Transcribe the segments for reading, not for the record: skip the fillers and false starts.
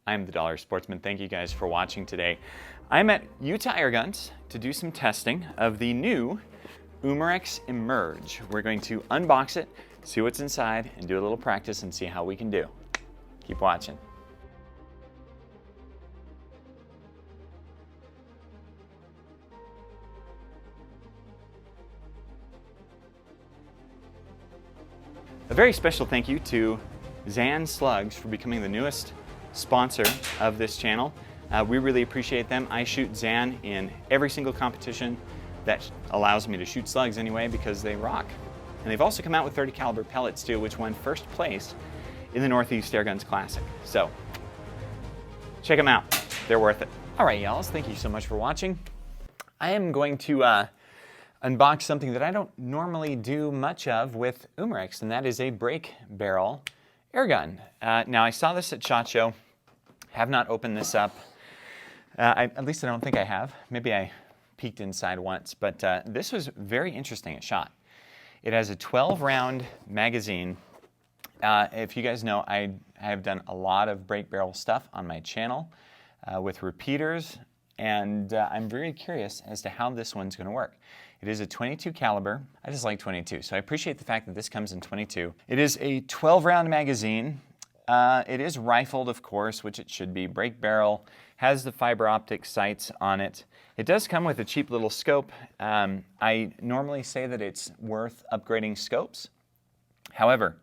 I'm the Dollar Sportsman. Thank you guys for watching today. I'm at Utah Airguns to do some testing of the new Umarex Emerge. We're going to unbox it, see what's inside, and do a little practice and see how we can do. Keep watching. A very special thank you to Zan Slugs for becoming the newest sponsor of this channel. We really appreciate them. I shoot Zan in every single competition that allows me to shoot slugs anyway because they rock. And they've also come out with 30 caliber pellets too, which won first place in the Northeast Airguns Classic. So check them out, they're worth it. All right, y'all, thank you so much for watching. I am going to unbox something that I don't normally do much of with Umarex, and that is a break barrel airgun. Now I saw this at SHOT Show, have not opened this up. At least I don't think I have. Maybe I peeked inside once, but this was very interesting at SHOT. It has a 12 round magazine. If you guys know, I have done a lot of break barrel stuff on my channel with repeaters, and I'm very curious as to how this one's going to work. It is a 22 caliber. I just like 22, so I appreciate the fact that this comes in 22. It is a 12 round magazine. It is rifled, of course, which it should be. Break barrel, has the fiber optic sights on it. It does come with a cheap little scope. I normally say that it's worth upgrading scopes. However,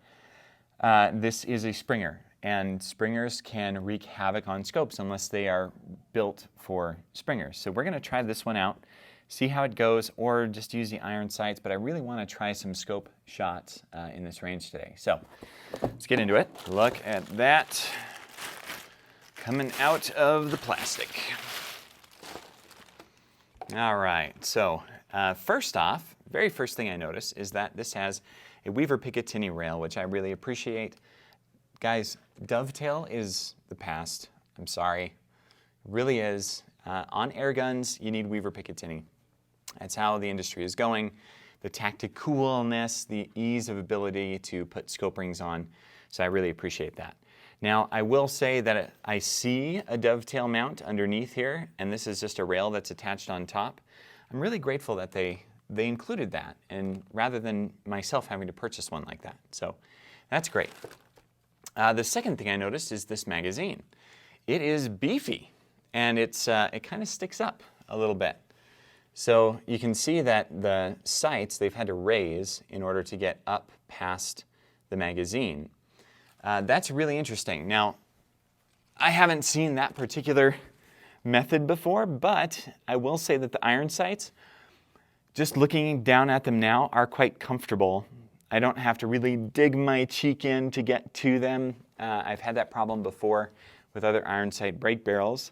this is a Springer, and Springers can wreak havoc on scopes unless they are built for Springers. So we're going to try this one out, see how it goes, or just use the iron sights, but I really want to try some scope shots in this range today. So let's get into it. Look at that coming out of the plastic. All right, so first off, very first thing I notice is that this has a Weaver Picatinny rail, which I really appreciate. Guys, dovetail is the past. I'm sorry. It really is. On air guns, you need Weaver Picatinny. That's how the industry is going. The tacticalness, the ease of ability to put scope rings on. So I really appreciate that. Now, I will say that I see a dovetail mount underneath here, and this is just a rail that's attached on top. I'm really grateful that they included that, and rather than myself having to purchase one like that. So that's great. The second thing I noticed is this magazine. It is beefy, and it kind of sticks up a little bit. So you can see that the sights they've had to raise in order to get up past the magazine. That's really interesting. Now, I haven't seen that particular method before, but I will say that the iron sights, just looking down at them now, are quite comfortable. I don't have to really dig my cheek in to get to them. I've had that problem before with other iron sight break barrels,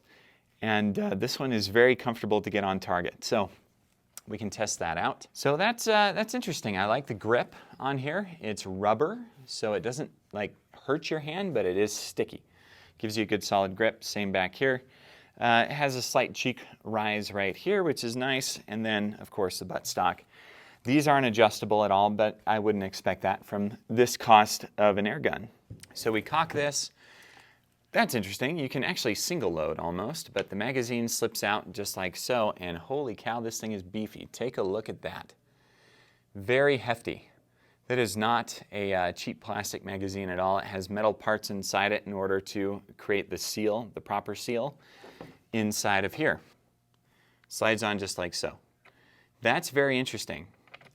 and this one is very comfortable to get on target. So we can test that out. So that's interesting. I like the grip on here. It's rubber, so it doesn't like hurt your hand, but it is sticky. Gives you a good solid grip. Same back here. It has a slight cheek rise right here, which is nice, and then of course the buttstock. These aren't adjustable at all, but I wouldn't expect that from this cost of an air gun. So we cock this. That's interesting. You can actually single load almost, but the magazine slips out just like so, and holy cow, this thing is beefy. Take a look at that. Very hefty. That is not a cheap plastic magazine at all. It has metal parts inside it in order to create the seal, the proper seal, inside of here. Slides on just like so. That's very interesting.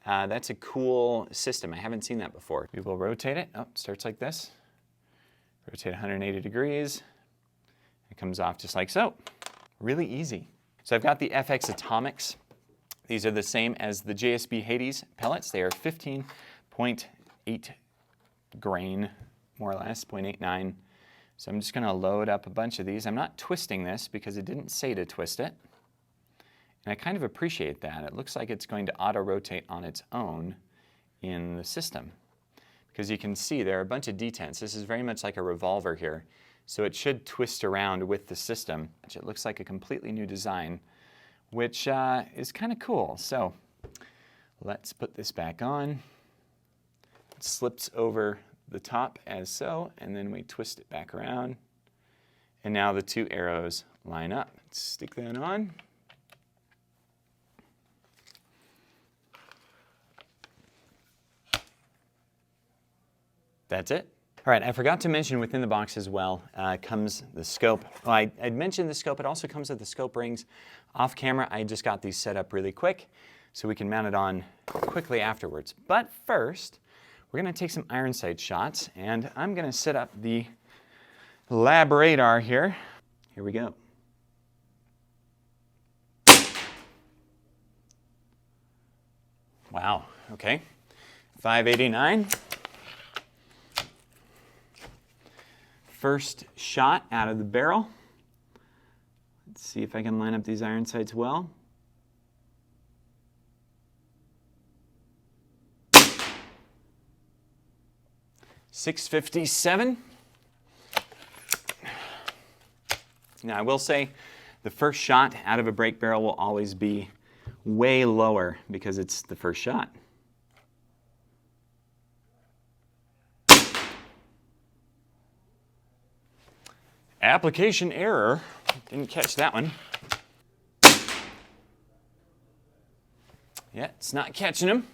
That's a cool system. I haven't seen that before. We will rotate it. Oh, it starts like this. Rotate 180 degrees. It comes off just like so. Really easy. So I've got the FX Atomics. These are the same as the JSB Hades pellets. They are 15.8 grain, more or less, 0.89. So I'm just going to load up a bunch of these. I'm not twisting this because it didn't say to twist it. And I kind of appreciate that. It looks like it's going to auto-rotate on its own in the system. Because you can see there are a bunch of detents. This is very much like a revolver here. So it should twist around with the system. It looks like a completely new design, which is kind of cool. So let's put this back on. It slips over the top as so, and then we twist it back around. And now the two arrows line up. Let's stick that on. That's it. All right, I forgot to mention within the box as well comes the scope. Well, I'd mentioned the scope. It also comes with the scope rings. Off camera, I just got these set up really quick so we can mount it on quickly afterwards. But first, we're going to take some iron sight shots, and I'm going to set up the lab radar here. Here we go. Wow, okay. 589. First shot out of the barrel. Let's see if I can line up these iron sights well. .657. Now I will say the first shot out of a break barrel will always be way lower because it's the first shot. Application error. Didn't catch that one. Yeah, it's not catching them.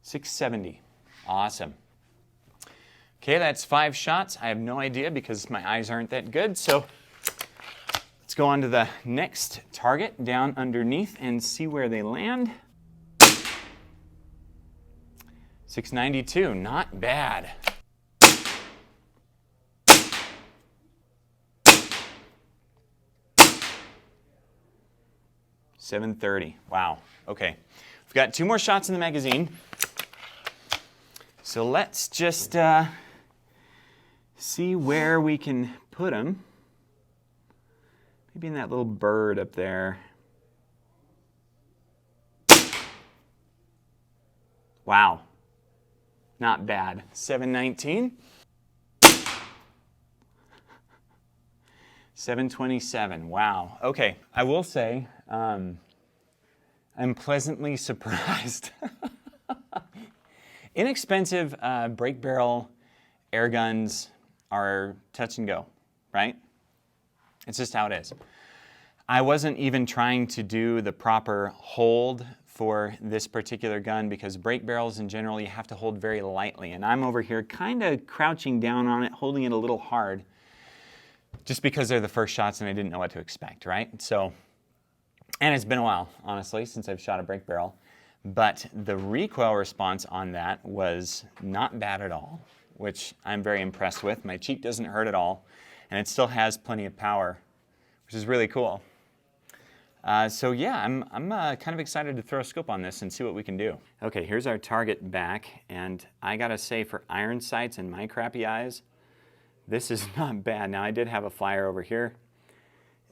670. Awesome. Okay, that's 5 shots. I have no idea because my eyes aren't that good. So let's go on to the next target down underneath and see where they land. 692. Not bad. 730. Wow. Okay. We've got 2 more shots in the magazine. So let's just see where we can put them. Maybe in that little bird up there. Wow. Not bad. 719. 727. Wow. Okay. I will say I'm pleasantly surprised. Inexpensive break barrel air guns are touch and go, right? It's just how it is. I wasn't even trying to do the proper hold for this particular gun because break barrels in general you have to hold very lightly, and I'm over here kind of crouching down on it, holding it a little hard just because they're the first shots and I didn't know what to expect, right? So, and it's been a while, honestly, since I've shot a break barrel. But the recoil response on that was not bad at all, which I'm very impressed with. My cheek doesn't hurt at all, and it still has plenty of power, which is really cool. So yeah, I'm kind of excited to throw a scope on this and see what we can do. Okay, here's our target back, and I gotta say for iron sights and my crappy eyes, this is not bad. Now I did have a flyer over here,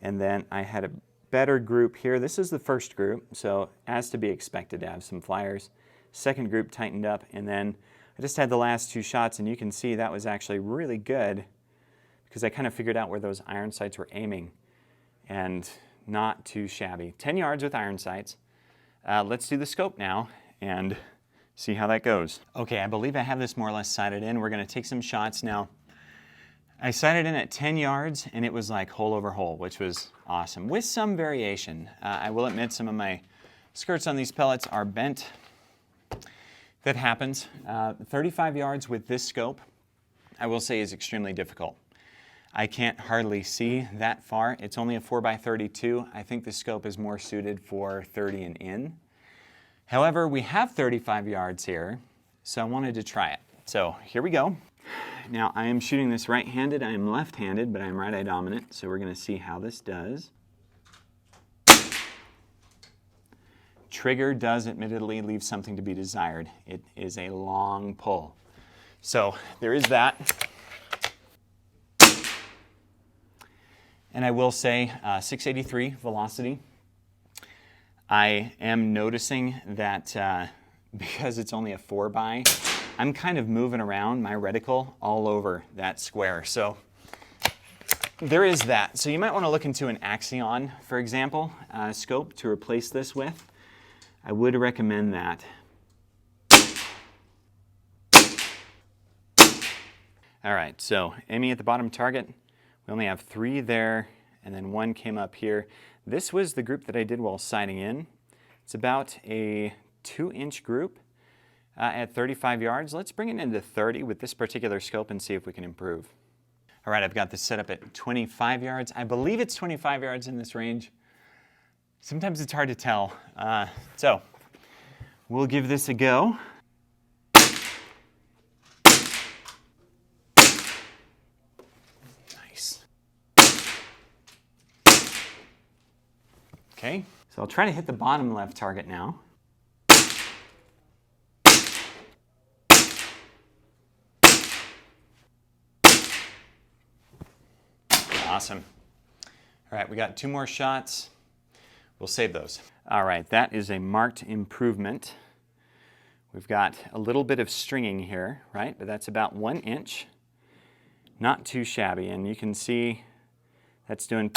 and then I had a better group here. This is the first group, so as to be expected to have some flyers. Second group tightened up, and then I just had the last 2 shots, and you can see that was actually really good because I kind of figured out where those iron sights were aiming, and not too shabby. 10 yards with iron sights. Let's do the scope now and see how that goes. Okay, I believe I have this more or less sighted in. We're going to take some shots now. I sighted in at 10 yards, and it was like hole over hole, which was awesome, with some variation. I will admit some of my skirts on these pellets are bent. That happens. 35 yards with this scope, I will say, is extremely difficult. I can't hardly see that far. It's only a 4x32. I think the scope is more suited for 30 and in. However, we have 35 yards here, so I wanted to try it. So here we go. Now I am shooting this right-handed. I am left-handed, but I'm right-eye dominant, so we're going to see how this does. Trigger does admittedly leave something to be desired. It is a long pull. So there is that. And I will say 683 velocity. I am noticing that because it's only a 4x, I'm kind of moving around my reticle all over that square. So there is that. So you might want to look into an Axion, for example, scope to replace this with. I would recommend that. All right, so aiming at the bottom target, we only have 3 there, and then 1 came up here. This was the group that I did while sighting in. It's about a 2-inch group at 35 yards. Let's bring it into 30 with this particular scope and see if we can improve. All right, I've got this set up at 25 yards. I believe it's 25 yards in this range. Sometimes it's hard to tell. So we'll give this a go. Nice. Okay, so I'll try to hit the bottom left target now. Awesome. All right, we got 2 more shots. We'll save those. All right, that is a marked improvement. We've got a little bit of stringing here, right? But that's about 1 inch. Not too shabby, and you can see that's doing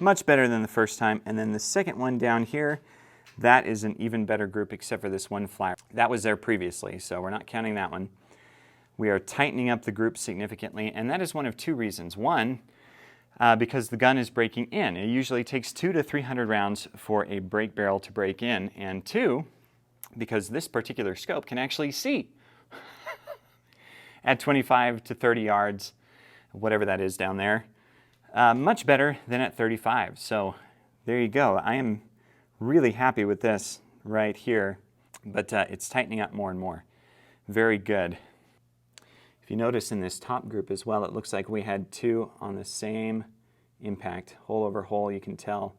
much better than the first time. And then the second one down here, that is an even better group except for this one flyer. That was there previously, so we're not counting that one. We are tightening up the group significantly, and that is one of 2 reasons. One, because the gun is breaking in. It usually takes 200 to 300 rounds for a break barrel to break in, and 2, because this particular scope can actually see at 25 to 30 yards, whatever that is down there, much better than at 35. So there you go. I am really happy with this right here, but it's tightening up more and more. Very good. If you notice in this top group as well, it looks like we had 2 on the same impact, hole over hole. You can tell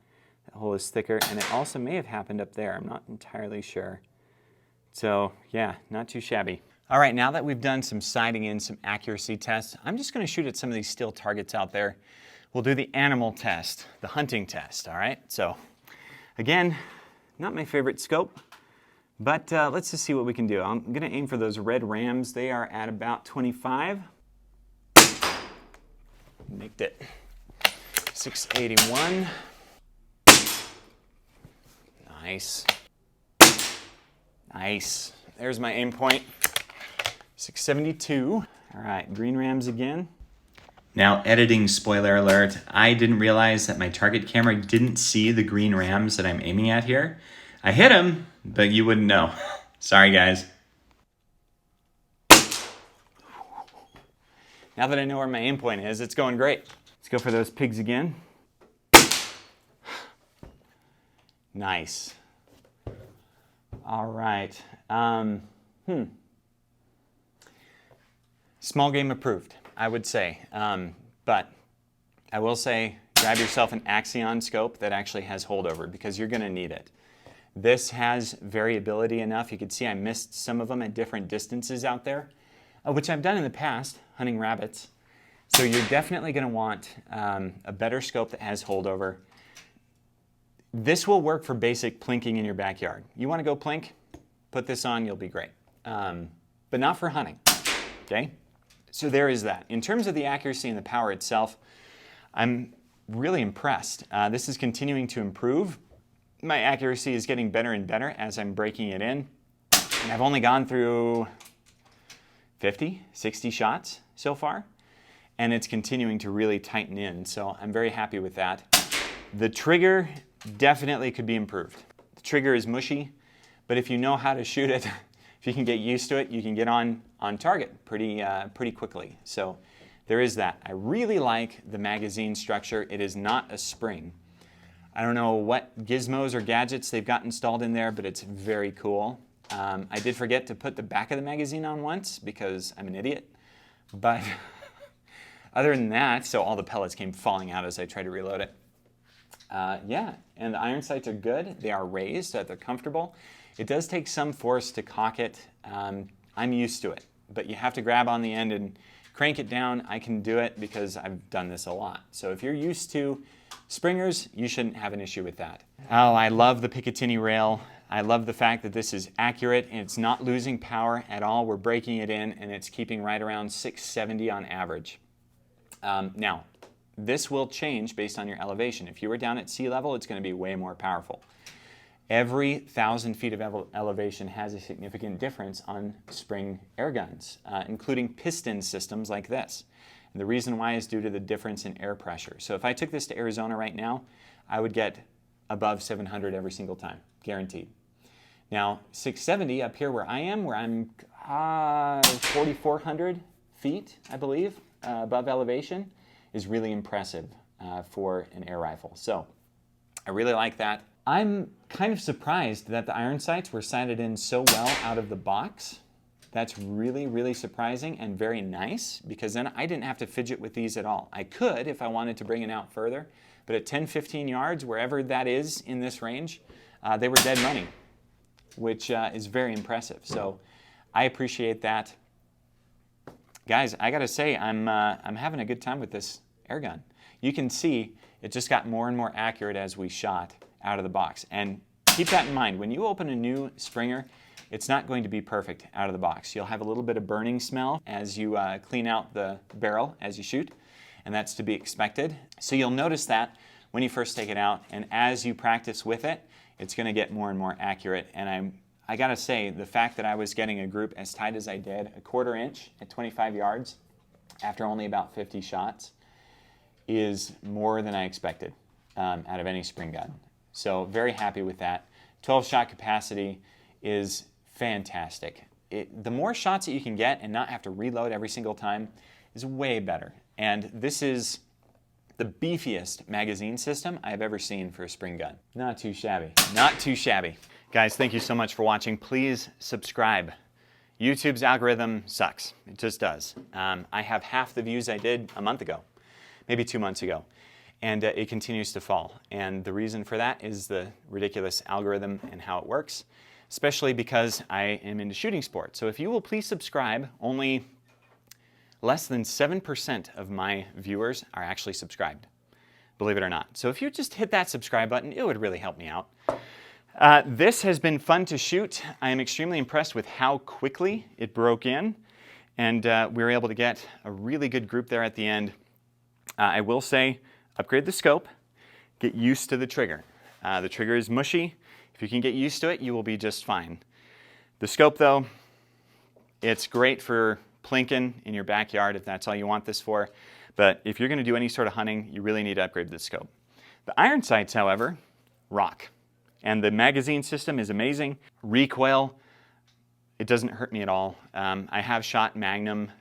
that hole is thicker, and it also may have happened up there. I'm not entirely sure. So yeah, not too shabby. All right, now that we've done some sighting in, some accuracy tests, I'm just going to shoot at some of these still targets out there. We'll do the animal test, the hunting test, all right? So again, not my favorite scope, but let's just see what we can do. I'm going to aim for those red rams. They are at about 25. Nicked it. 681. Nice. Nice. There's my aim point. 672. All right, green rams again. Now, editing spoiler alert, I didn't realize that my target camera didn't see the green rams that I'm aiming at here. I hit them, but you wouldn't know. Sorry, guys. Now that I know where my aim point is, it's going great. Let's go for those pigs again. Nice. All right. Small game approved, I would say. But I will say, grab yourself an Axion scope that actually has holdover, because you're going to need it. This has variability enough. You can see I missed some of them at different distances out there, which I've done in the past, hunting rabbits. So you're definitely going to want a better scope that has holdover. This will work for basic plinking in your backyard. You want to go plink? Put this on, you'll be great. But not for hunting, okay? So there is that. In terms of the accuracy and the power itself, I'm really impressed. This is continuing to improve. My accuracy is getting better and better as I'm breaking it in. And I've only gone through 50, 60 shots so far, and it's continuing to really tighten in. So I'm very happy with that. The trigger definitely could be improved. The trigger is mushy, but if you know how to shoot it, if you can get used to it, you can get on target pretty quickly. So there is that. I really like the magazine structure. It is not a spring. I don't know what gizmos or gadgets they've got installed in there, but it's very cool. I did forget to put the back of the magazine on once because I'm an idiot. But other than that, so all the pellets came falling out as I tried to reload it. Yeah, and the iron sights are good. They are raised so that they're comfortable. It does take some force to cock it. I'm used to it, but you have to grab on the end and crank it down. I can do it because I've done this a lot. So if you're used to springers, you shouldn't have an issue with that. Oh, I love the Picatinny rail. I love the fact that this is accurate and it's not losing power at all. We're breaking it in and it's keeping right around 670 on average. Now, this will change based on your elevation. If you were down at sea level, it's going to be way more powerful. Every 1,000 feet of elevation has a significant difference on spring air guns, including piston systems like this. And the reason why is due to the difference in air pressure. So if I took this to Arizona right now, I would get above 700 every single time, guaranteed. Now, 670 up here where I'm 4,400 feet, I believe, above elevation, is really impressive for an air rifle. So I really like that. I'm kind of surprised that the iron sights were sighted in so well out of the box. That's really, really surprising and very nice, because then I didn't have to fidget with these at all. I could if I wanted to bring it out further, but at 10, 15 yards, wherever that is in this range, they were dead money, which is very impressive. So I appreciate that. Guys, I gotta say, I'm having a good time with this air gun. You can see it just got more and more accurate as we shot out of the box. And keep that in mind, when you open a new Springer, it's not going to be perfect out of the box. You'll have a little bit of burning smell as you clean out the barrel as you shoot, and that's to be expected. So you'll notice that when you first take it out, and as you practice with it, it's gonna get more and more accurate. And I gotta say, the fact that I was getting a group as tight as I did, a 1/4 inch at 25 yards, after only about 50 shots, is more than I expected out of any spring gun. So very happy with that. 12 shot capacity is fantastic. The more shots that you can get and not have to reload every single time is way better. And this is the beefiest magazine system I've ever seen for a spring gun. Not too shabby. Not too shabby. Guys, thank you so much for watching. Please subscribe. YouTube's algorithm sucks. It just does. I have half the views I did a month ago, maybe 2 months ago. And it continues to fall. And the reason for that is the ridiculous algorithm and how it works, especially because I am into shooting sports. So if you will please subscribe, only less than 7% of my viewers are actually subscribed, believe it or not. So if you just hit that subscribe button, it would really help me out. This has been fun to shoot. I am extremely impressed with how quickly it broke in, and we were able to get a really good group there at the end. I will say, upgrade the scope, get used to the trigger. The trigger is mushy. If you can get used to it, you will be just fine. The scope though, it's great for plinking in your backyard if that's all you want this for. But if you're gonna do any sort of hunting, you really need to upgrade the scope. The iron sights, however, rock. And the magazine system is amazing. Recoil, it doesn't hurt me at all. I have shot Magnum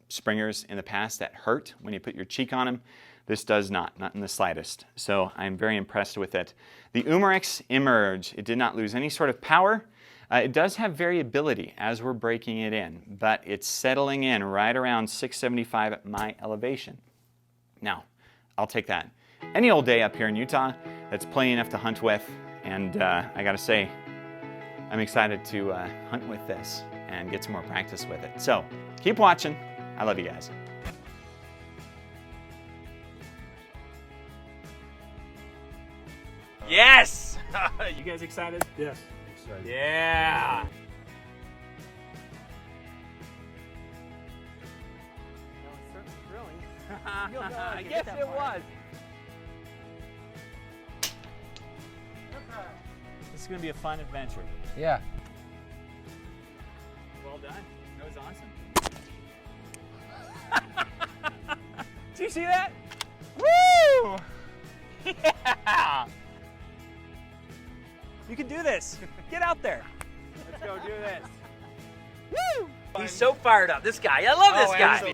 Springers in the past that hurt when you put your cheek on them. This does not in the slightest. So I'm very impressed with it. The Umarex Emerge, it did not lose any sort of power. It does have variability as we're breaking it in, but it's settling in right around 675 at my elevation. Now, I'll take that. Any old day up here in Utah, that's plenty enough to hunt with, and I gotta say, I'm excited to hunt with this and get some more practice with it. So, keep watching. I love you guys. Yes! You guys excited? Yes. Excited. Yeah! Well, it's certainly thrilling. Yes, it was. This is going to be a fun adventure. Yeah. Well done. That was awesome. Did you see that? Woo! Yeah! You can do this. Get out there. Let's go do this. Woo! He's so fired up. This guy. I love this guy.